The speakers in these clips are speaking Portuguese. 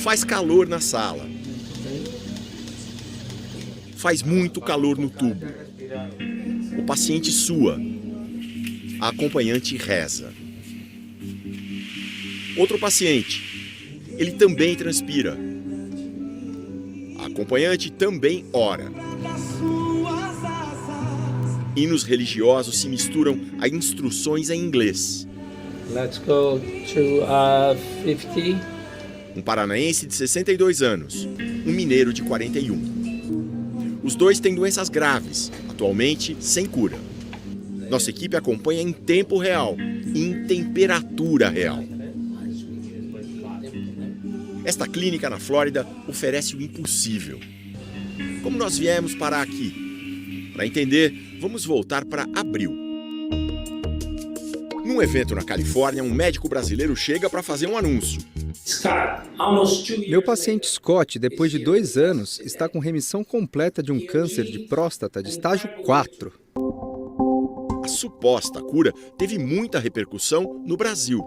Faz calor na sala. Faz muito calor no tubo. O paciente sua. A acompanhante reza. Outro paciente. Ele também transpira. A acompanhante também ora. Hinos religiosos se misturam a instruções em inglês. Let's go to 50. Um paranaense de 62 anos, um mineiro de 41. Os dois têm doenças graves, atualmente sem cura. Nossa equipe acompanha em tempo real e em temperatura real. Esta clínica na Flórida oferece o impossível. Como nós viemos parar aqui? Para entender, vamos voltar para abril. Num evento na Califórnia, um médico brasileiro chega para fazer um anúncio. Meu paciente Scott, depois de 2 anos, está com remissão completa de um câncer de próstata de estágio 4. A suposta cura teve muita repercussão no Brasil.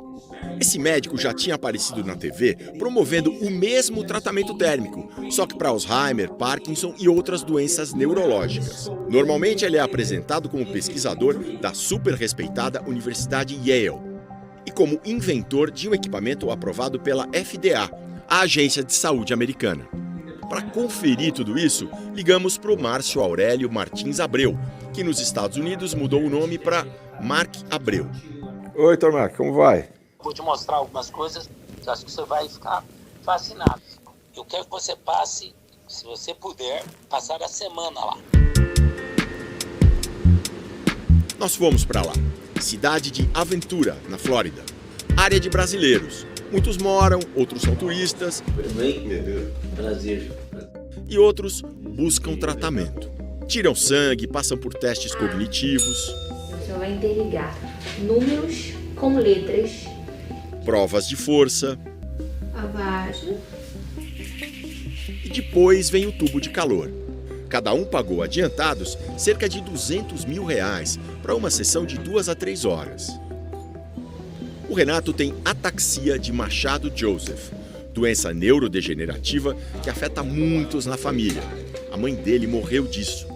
Esse médico já tinha aparecido na TV promovendo o mesmo tratamento térmico, só que para Alzheimer, Parkinson e outras doenças neurológicas. Normalmente ele é apresentado como pesquisador da super respeitada Universidade Yale e como inventor de um equipamento aprovado pela FDA, a Agência de Saúde Americana. Para conferir tudo isso, ligamos para o Márcio Aurélio Martins Abreu, que nos Estados Unidos mudou o nome para Mark Abreu. Oi, Dr. Mark, como vai? Vou te mostrar algumas coisas que acho que você vai ficar fascinado. Eu quero que você passe, se você puder, passar a semana lá. Nós fomos para lá, cidade de Aventura, na Flórida. Área de brasileiros. Muitos moram, outros são turistas. Tudo bem? Prazer. E outros buscam tratamento. Tiram sangue, passam por testes cognitivos. Você vai interligar números com letras. Provas de força. Abaixo. E depois vem o tubo de calor. Cada um pagou adiantados cerca de R$200 mil para uma sessão de 2 a 3 horas. O Renato tem ataxia de Machado-Joseph, doença neurodegenerativa que afeta muitos na família. A mãe dele morreu disso.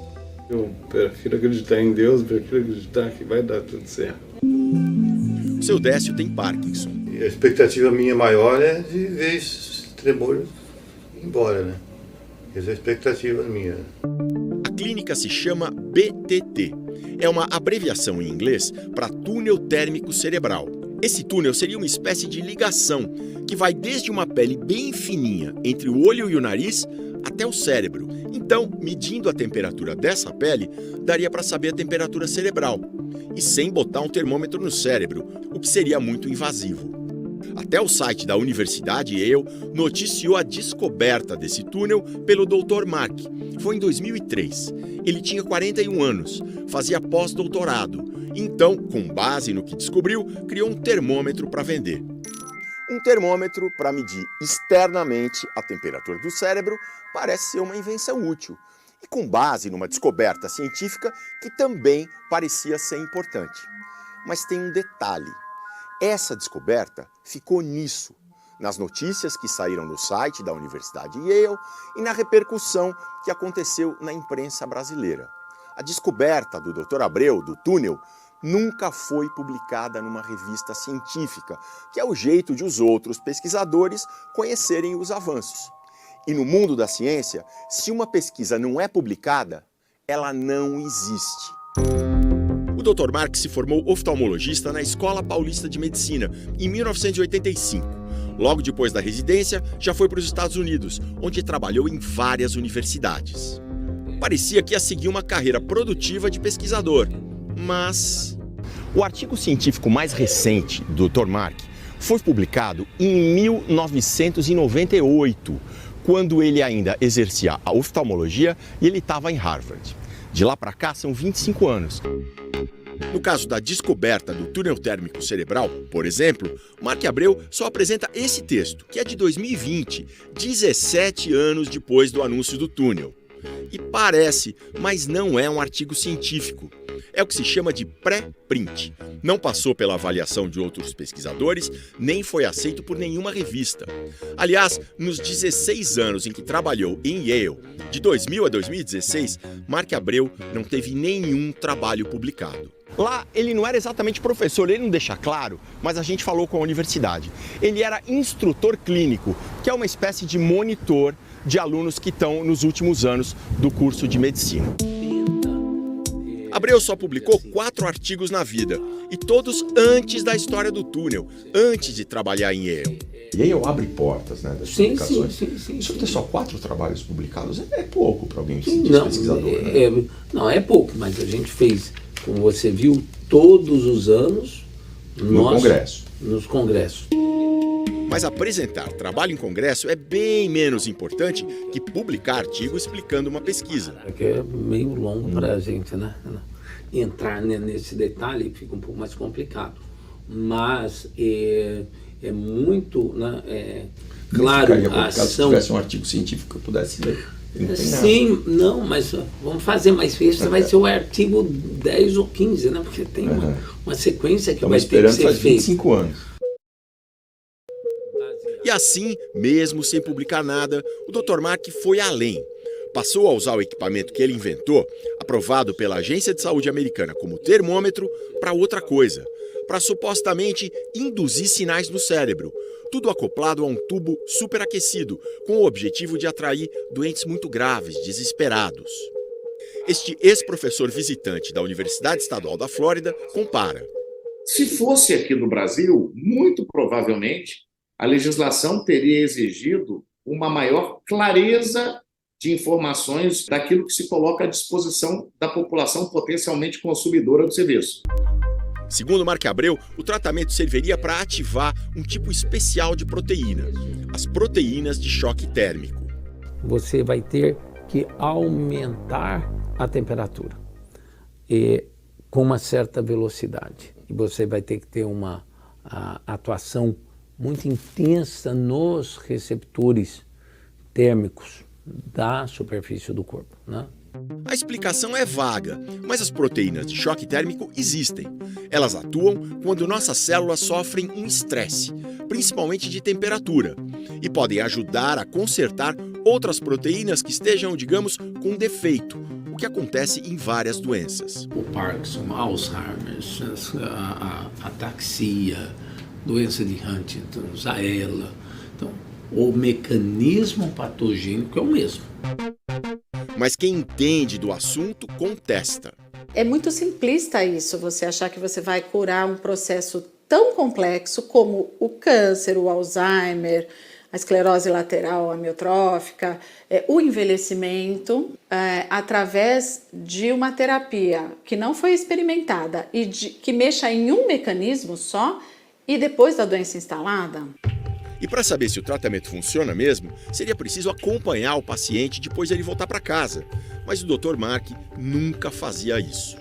Eu prefiro acreditar em Deus, prefiro acreditar que vai dar tudo certo. O seu Décio tem Parkinson. E a expectativa minha maior é de ver esse tremor embora, né? Essa é a expectativa minha. A clínica se chama BTT. É uma abreviação em inglês para túnel térmico cerebral. Esse túnel seria uma espécie de ligação que vai desde uma pele bem fininha entre o olho e o nariz até o cérebro. Então, medindo a temperatura dessa pele, daria para saber a temperatura cerebral. E sem botar um termômetro no cérebro, o que seria muito invasivo. Até o site da Universidade Yale noticiou a descoberta desse túnel pelo Dr. Mark. Foi em 2003. Ele tinha 41 anos, fazia pós-doutorado. Então, com base no que descobriu, criou um termômetro para vender. Um termômetro para medir externamente a temperatura do cérebro parece ser uma invenção útil. E com base numa descoberta científica que também parecia ser importante. Mas tem um detalhe. Essa descoberta ficou nisso, nas notícias que saíram no site da Universidade Yale e na repercussão que aconteceu na imprensa brasileira. A descoberta do Dr. Abreu, do túnel, nunca foi publicada numa revista científica, que é o jeito de os outros pesquisadores conhecerem os avanços. E no mundo da ciência, se uma pesquisa não é publicada, ela não existe. O Dr. Mark se formou oftalmologista na Escola Paulista de Medicina, em 1985. Logo depois da residência, já foi para os Estados Unidos, onde trabalhou em várias universidades. Parecia que ia seguir uma carreira produtiva de pesquisador, mas o artigo científico mais recente do Dr. Mark foi publicado em 1998, quando ele ainda exercia a oftalmologia e ele estava em Harvard. De lá para cá são 25 anos. No caso da descoberta do túnel térmico cerebral, por exemplo, Mark Abreu só apresenta esse texto, que é de 2020, 17 anos depois do anúncio do túnel. E parece, mas não é um artigo científico. É o que se chama de pré-print. Não passou pela avaliação de outros pesquisadores, nem foi aceito por nenhuma revista. Aliás, nos 16 anos em que trabalhou em Yale, de 2000 a 2016, Mark Abreu não teve nenhum trabalho publicado. Lá, ele não era exatamente professor, ele não deixa claro, mas a gente falou com a universidade. Ele era instrutor clínico, que é uma espécie de monitor de alunos que estão nos últimos anos do curso de medicina. Abreu só publicou 4 artigos na vida, e todos antes da história do túnel, antes de trabalhar em Yale. Yale abre portas, né, das publicações. Sim. Isso ter só 4 trabalhos publicados é pouco para alguém que se diz pesquisador. Né? Não, é pouco, mas a gente fez, como você viu, todos os anos nos congressos. Mas apresentar trabalho em congresso é bem menos importante que publicar artigo explicando uma pesquisa. É meio longo para a gente, né? Entrar nesse detalhe fica um pouco mais complicado. Mas é muito, né? Claro, a ação... Se tivesse um artigo científico que eu pudesse ler. Sim, não, mas vamos fazer, mas esse vai ser o artigo 10 ou 15, né? Porque tem uma sequência que vai ter que ser feita. Faz 25 anos. E assim, mesmo sem publicar nada, o Dr. Mark foi além. Passou a usar o equipamento que ele inventou, aprovado pela Agência de Saúde Americana como termômetro, para outra coisa, para supostamente induzir sinais no cérebro, tudo acoplado a um tubo superaquecido, com o objetivo de atrair doentes muito graves, desesperados. Este ex-professor visitante da Universidade Estadual da Flórida compara. Se fosse aqui no Brasil, muito provavelmente, a legislação teria exigido uma maior clareza de informações daquilo que se coloca à disposição da população potencialmente consumidora do serviço. Segundo Mark Abreu, o tratamento serviria para ativar um tipo especial de proteína, as proteínas de choque térmico. Você vai ter que aumentar a temperatura com uma certa velocidade. E você vai ter que ter uma atuação muito intensa nos receptores térmicos da superfície do corpo, né? A explicação é vaga, mas as proteínas de choque térmico existem. Elas atuam quando nossas células sofrem um estresse, principalmente de temperatura, e podem ajudar a consertar outras proteínas que estejam, digamos, com defeito, o que acontece em várias doenças. O Parkinson, Alzheimer, a ataxia, doença de Huntington, a ELA. Então, o mecanismo patogênico é o mesmo. Mas quem entende do assunto contesta. É muito simplista isso, você achar que você vai curar um processo tão complexo como o câncer, o Alzheimer, a esclerose lateral amiotrófica, o envelhecimento, através de uma terapia que não foi experimentada e que mexa em um mecanismo só e depois da doença instalada. E para saber se o tratamento funciona mesmo, seria preciso acompanhar o paciente depois dele voltar para casa. Mas o Dr. Mark nunca fazia isso.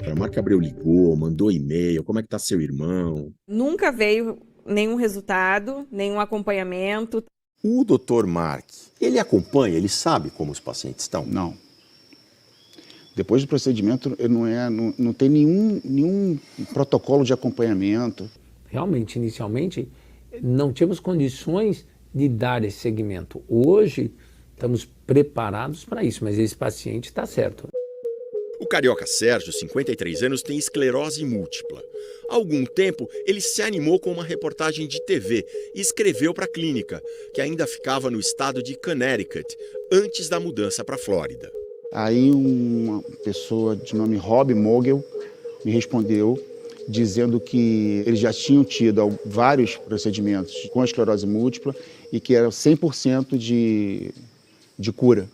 O Mark Abreu ligou, mandou e-mail, como é que está seu irmão? Nunca veio nenhum resultado, nenhum acompanhamento. O Dr. Mark, ele acompanha, ele sabe como os pacientes estão? Não. Depois do procedimento, não tem nenhum protocolo de acompanhamento. Realmente, inicialmente, não tínhamos condições de dar esse segmento. Hoje, estamos preparados para isso, mas esse paciente está certo. O carioca Sérgio, 53 anos, tem esclerose múltipla. Há algum tempo, ele se animou com uma reportagem de TV e escreveu para a clínica, que ainda ficava no estado de Connecticut, antes da mudança para a Flórida. Aí uma pessoa de nome Rob Mogel me respondeu dizendo que eles já tinham tido vários procedimentos com esclerose múltipla e que era 100% de cura.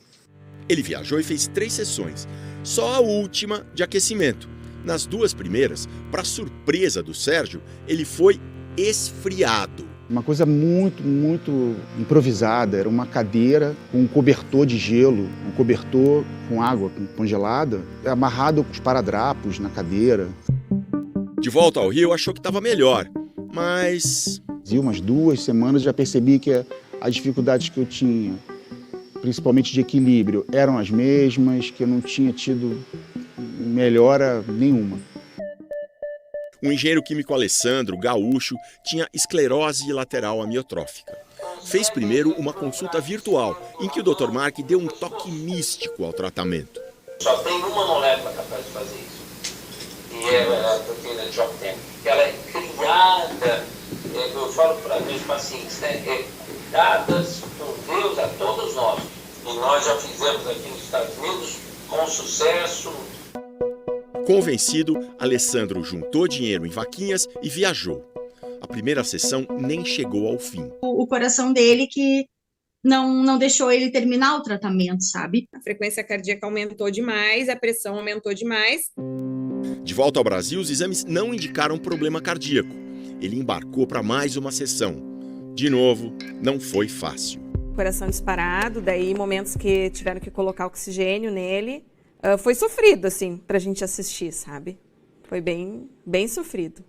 Ele viajou e fez 3 sessões, só a última de aquecimento. Nas 2 primeiras, para surpresa do Sérgio, ele foi esfriado. Uma coisa muito improvisada, era uma cadeira com um cobertor de gelo, um cobertor com água congelada, amarrado com os esparadrapos na cadeira. De volta ao Rio, achou que estava melhor, mas... Umas 2 semanas já percebi que as dificuldades que eu tinha principalmente de equilíbrio, eram as mesmas, que eu não tinha tido melhora nenhuma. O engenheiro químico Alessandro, gaúcho, tinha esclerose lateral amiotrófica. Fez primeiro uma consulta virtual, em que o Dr. Mark deu um toque místico ao tratamento. Só tem uma molécula capaz de fazer isso. E é a proteína de Jopten. Ela é criada, eu falo para meus pacientes, né, dadas por Deus a todos nós. E nós já fizemos aqui nos Estados Unidos com sucesso. Convencido, Alessandro juntou dinheiro em vaquinhas e viajou. A primeira sessão nem chegou ao fim. O coração dele que não deixou ele terminar o tratamento, sabe? A frequência cardíaca aumentou demais, a pressão aumentou demais. De volta ao Brasil, os exames não indicaram problema cardíaco. Ele embarcou para mais uma sessão. De novo, não foi fácil. Coração disparado, daí momentos que tiveram que colocar oxigênio nele. Foi sofrido, assim, pra gente assistir, sabe? Foi bem sofrido.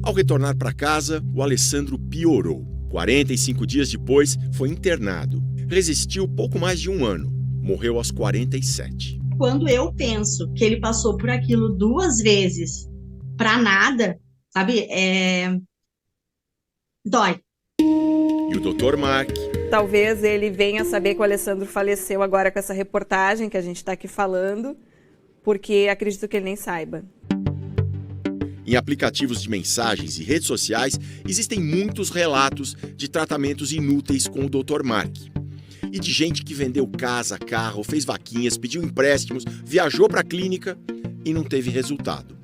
Ao retornar para casa, o Alessandro piorou. 45 dias depois, foi internado. Resistiu pouco mais de um ano. Morreu aos 47. Quando eu penso que ele passou por aquilo 2 vezes pra nada, sabe? Dói. E o Dr. Mark... Talvez ele venha saber que o Alessandro faleceu agora com essa reportagem que a gente está aqui falando, porque acredito que ele nem saiba. Em aplicativos de mensagens e redes sociais, existem muitos relatos de tratamentos inúteis com o Dr. Mark. E de gente que vendeu casa, carro, fez vaquinhas, pediu empréstimos, viajou para a clínica e não teve resultado.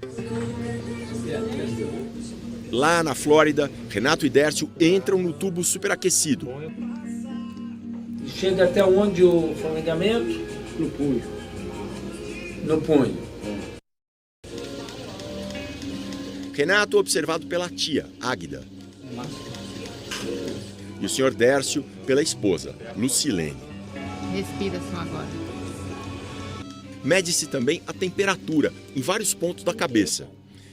Lá na Flórida, Renato e Dércio entram no tubo superaquecido. Chega até onde o formigamento? No punho. No punho. Renato observado pela tia, Águida. E o Sr. Dércio pela esposa, Lucilene. Respira só agora. Mede-se também a temperatura em vários pontos da cabeça.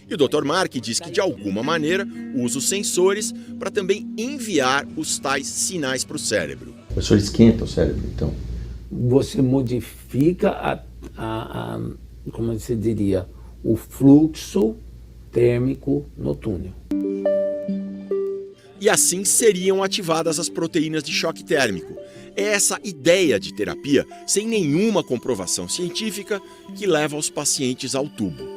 E o Dr. Mark diz que, de alguma maneira, usa os sensores para também enviar os tais sinais para o cérebro. O professor esquenta o cérebro, então? Você modifica como se diria, o fluxo térmico no túnel. E assim seriam ativadas as proteínas de choque térmico. É essa ideia de terapia, sem nenhuma comprovação científica, que leva os pacientes ao tubo.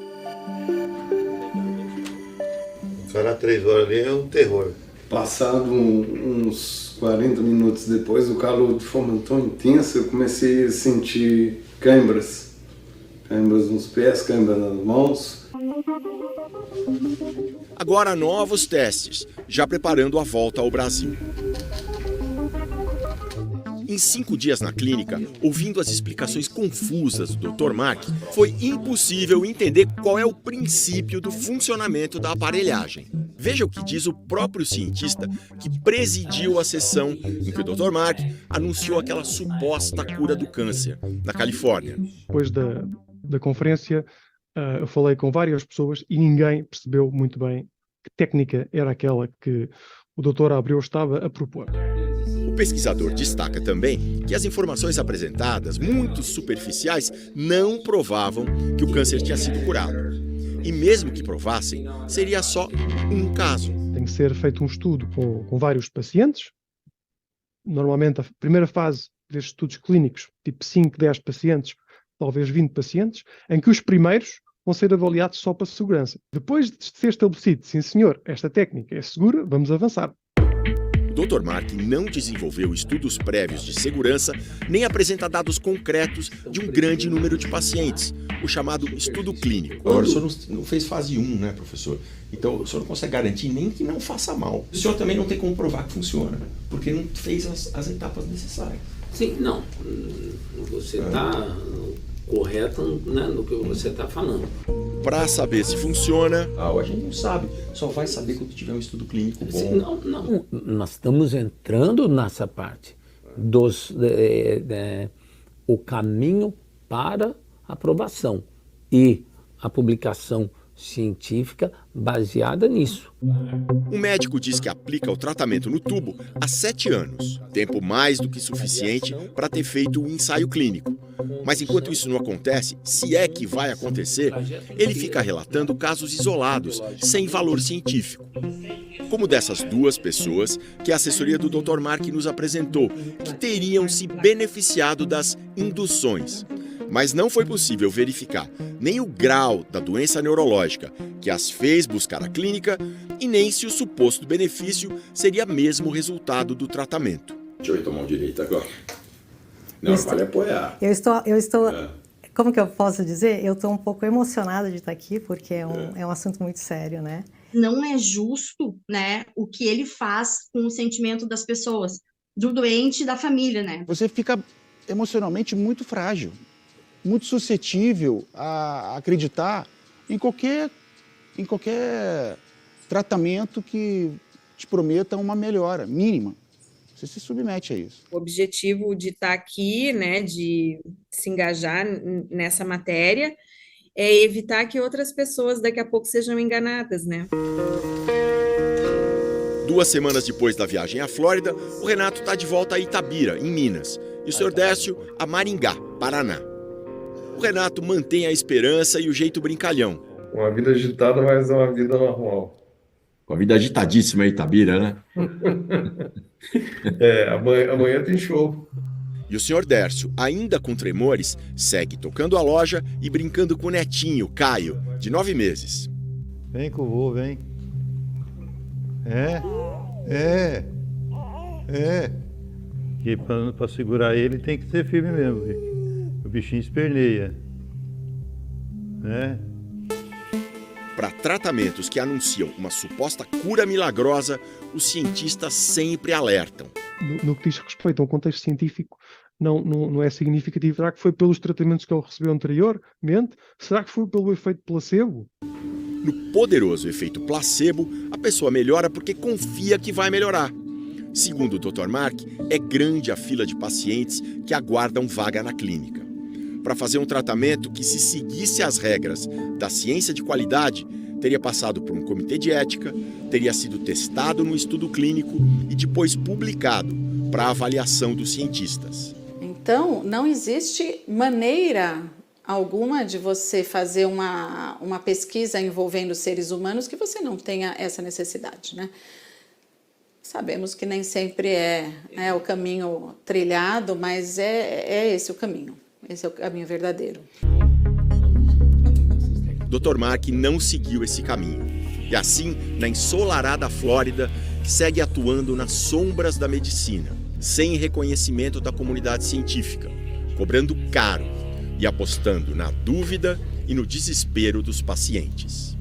Ficar 3 horas ali é um terror. Passado uns 40 minutos depois, o calor de forma tão intensa, eu comecei a sentir câimbras. Câimbras nos pés, câimbras nas mãos. Agora novos testes, já preparando a volta ao Brasil. Em 5 dias na clínica, ouvindo as explicações confusas do Dr. Mark, foi impossível entender qual é o princípio do funcionamento da aparelhagem. Veja o que diz o próprio cientista que presidiu a sessão em que o Dr. Mark anunciou aquela suposta cura do câncer, na Califórnia. Depois da conferência, eu falei com várias pessoas e ninguém percebeu muito bem que técnica era aquela que o Dr. Abreu estava a propor. O pesquisador destaca também que as informações apresentadas, muito superficiais, não provavam que o câncer tinha sido curado. E mesmo que provassem, seria só um caso. Tem que ser feito um estudo com vários pacientes. Normalmente, a primeira fase destes estudos clínicos, tipo 5, 10 pacientes, talvez 20 pacientes, em que os primeiros vão ser avaliados só para segurança. Depois de ser estabelecido, sim senhor, esta técnica é segura, vamos avançar. O Dr. Mark não desenvolveu estudos prévios de segurança, nem apresenta dados concretos de um grande número de pacientes, o chamado estudo clínico. Agora, o senhor não fez fase 1, né, professor? Então, o senhor não consegue garantir nem que não faça mal. O senhor também não tem como provar que funciona, porque não fez as etapas necessárias. Sim, não. Você está correto, né, no que você está falando. Para saber se funciona... a gente não sabe. Só vai saber quando tiver um estudo clínico bom. Não. Nós estamos entrando nessa parte o caminho para aprovação. E a publicação científica baseada nisso. O médico diz que aplica o tratamento no tubo há 7 anos, tempo mais do que suficiente para ter feito o ensaio clínico. Mas enquanto isso não acontece, se é que vai acontecer, ele fica relatando casos isolados, sem valor científico. Como dessas 2 pessoas que a assessoria do Dr. Mark nos apresentou, que teriam se beneficiado das induções. Mas não foi possível verificar nem o grau da doença neurológica que as fez buscar a clínica e nem se o suposto benefício seria mesmo o resultado do tratamento. Deixa eu ir tomar um direito agora. Não, vale apoiar. Eu estou como que eu posso dizer? Eu estou um pouco emocionada de estar aqui, porque é um assunto muito sério, né? Não é justo, né, o que ele faz com o sentimento das pessoas, do doente e da família, né? Você fica emocionalmente muito frágil, muito suscetível a acreditar em qualquer tratamento que te prometa uma melhora mínima. Você se submete a isso. O objetivo de estar aqui, né, de se engajar nessa matéria, é evitar que outras pessoas daqui a pouco sejam enganadas, né? 2 semanas depois da viagem à Flórida, o Renato está de volta a Itabira, em Minas, e o Sr. Dércio a Maringá, Paraná. O Renato mantém a esperança e o jeito brincalhão. Uma vida agitada, mas é uma vida normal. Com a vida agitadíssima em Itabira, né? Amanhã tem show. E o Sr. Dércio, ainda com tremores, segue tocando a loja e brincando com o netinho, Caio, de 9 meses. Vem que eu vou, vem. Que para segurar ele tem que ser firme mesmo, o bichinho esperneia, né? Para tratamentos que anunciam uma suposta cura milagrosa, os cientistas sempre alertam. No que diz respeito a um contexto científico, não é significativo. Será que foi pelos tratamentos que ele recebeu anteriormente? Será que foi pelo efeito placebo? No poderoso efeito placebo, a pessoa melhora porque confia que vai melhorar. Segundo o Dr. Mark, é grande a fila de pacientes que aguardam vaga na clínica. Para fazer um tratamento que, se seguisse as regras da ciência de qualidade, teria passado por um comitê de ética, teria sido testado num estudo clínico e depois publicado para avaliação dos cientistas. Então, não existe maneira alguma de você fazer uma pesquisa envolvendo seres humanos que você não tenha essa necessidade, né? Sabemos que nem sempre é o caminho trilhado, mas é esse o caminho. Esse é o caminho verdadeiro. Dr. Mark não seguiu esse caminho. E assim, na ensolarada Flórida, segue atuando nas sombras da medicina, sem reconhecimento da comunidade científica, cobrando caro e apostando na dúvida e no desespero dos pacientes.